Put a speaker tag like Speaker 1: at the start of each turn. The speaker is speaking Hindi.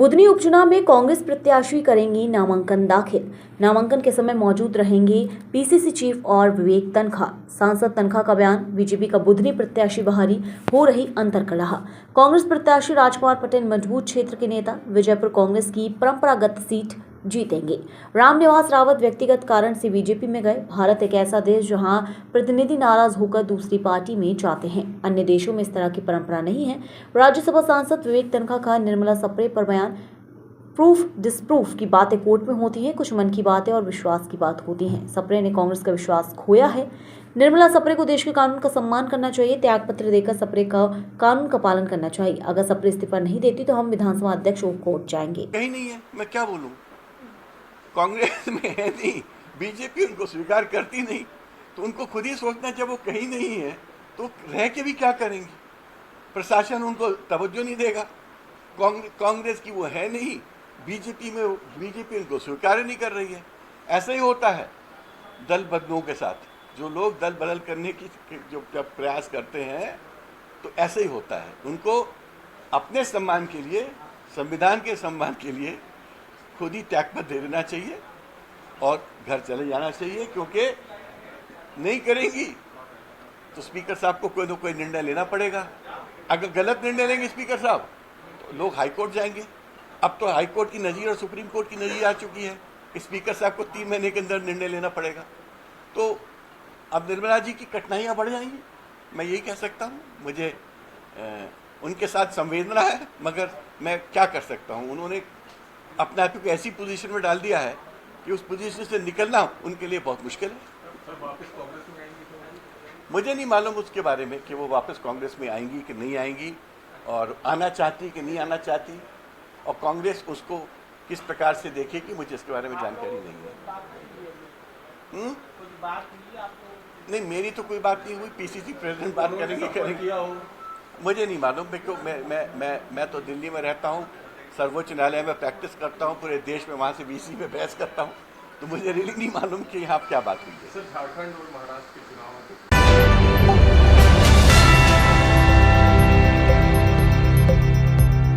Speaker 1: बुधनी उपचुनाव में कांग्रेस प्रत्याशी करेंगी नामांकन दाखिल। नामांकन के समय मौजूद रहेंगे पीसीसी चीफ और विवेक तन्खा। सांसद तन्खा का बयान, बीजेपी का बुधनी प्रत्याशी बहारी हो रही अंतर्कलह। कांग्रेस प्रत्याशी राजकुमार पटेल मजबूत क्षेत्र के नेता, विजयपुर कांग्रेस की परंपरागत सीट जीतेंगे। रामनिवास रावत व्यक्तिगत कारण से बीजेपी में गए। भारत एक ऐसा देश जहां प्रतिनिधि नाराज होकर दूसरी पार्टी में जाते हैं। अन्य देशों में इस तरह की परंपरा नहीं है। राज्यसभा सांसद विवेक तन्खा का निर्मला सप्रे पर बयान, प्रूफ डिसप्रूफ की बातें कोर्ट में होती हैं, कुछ मन की बातें और विश्वास की बात होती हैं। सप्रे ने कांग्रेस का विश्वास खोया है। निर्मला सप्रे को देश के कानून का सम्मान करना चाहिए। त्यागपत्र देकर सप्रे का कानून का पालन करना चाहिए। अगर सप्रे इस्तीफा नहीं देती तो हम विधानसभा अध्यक्ष को कोर्ट जाएंगे।
Speaker 2: कहीं नहीं है, मैं क्या बोलूं। कांग्रेस में है नहीं, बीजेपी उनको स्वीकार करती नहीं, तो उनको खुद ही सोचना, जब वो कहीं नहीं है तो रह के भी क्या करेंगे। प्रशासन उनको तवज्जो नहीं देगा। कांग्रेस की वो है नहीं, बीजेपी में बीजेपी उनको स्वीकार नहीं कर रही है। ऐसा ही होता है दल बदलों के साथ। जो लोग दल बदल करने की जो प्रयास करते हैं तो ऐसे ही होता है। उनको अपने सम्मान के लिए, संविधान के सम्मान के लिए खुद ही त्यागपत्र दे देना चाहिए और घर चले जाना चाहिए, क्योंकि नहीं करेंगी तो स्पीकर साहब को कोई ना कोई निर्णय लेना पड़ेगा। अगर गलत निर्णय लेंगे स्पीकर साहब तो लोग हाईकोर्ट जाएंगे। अब तो हाईकोर्ट की नज़ीर और सुप्रीम कोर्ट की नज़ीर आ चुकी है। स्पीकर साहब को 3 महीने के अंदर निर्णय लेना पड़ेगा। तो अब निर्मला जी की कठिनाइयाँ बढ़ जाएंगी, मैं यही कह सकता हूँ। मुझे उनके साथ संवेदना है, मगर मैं क्या कर सकता हूँ। उन्होंने अपने आप को ऐसी पोजीशन में डाल दिया है कि उस पोजीशन से निकलना उनके लिए बहुत मुश्किल है। मुझे नहीं मालूम उसके बारे में कि वो वापस कांग्रेस में आएंगी कि नहीं आएंगी, और आना चाहती कि नहीं आना चाहती, और कांग्रेस उसको किस प्रकार से देखेगी, मुझे इसके बारे में जानकारी नहीं है। नहीं, मेरी तो कोई बात नहीं हुई। पीसीसी प्रेसिडेंट बात करेंगे मुझे नहीं मालूम। मैं तो दिल्ली में रहता हूँ, सर्वोच्च न्यायालय में प्रैक्टिस करता हूँ, पूरे देश में वहाँ से वीसी में बहस करता हूँ, तो मुझे रियली नहीं मालूम कि यहाँ क्या बात हुई है।
Speaker 3: सर, झारखंड और महाराष्ट्र के चुनाव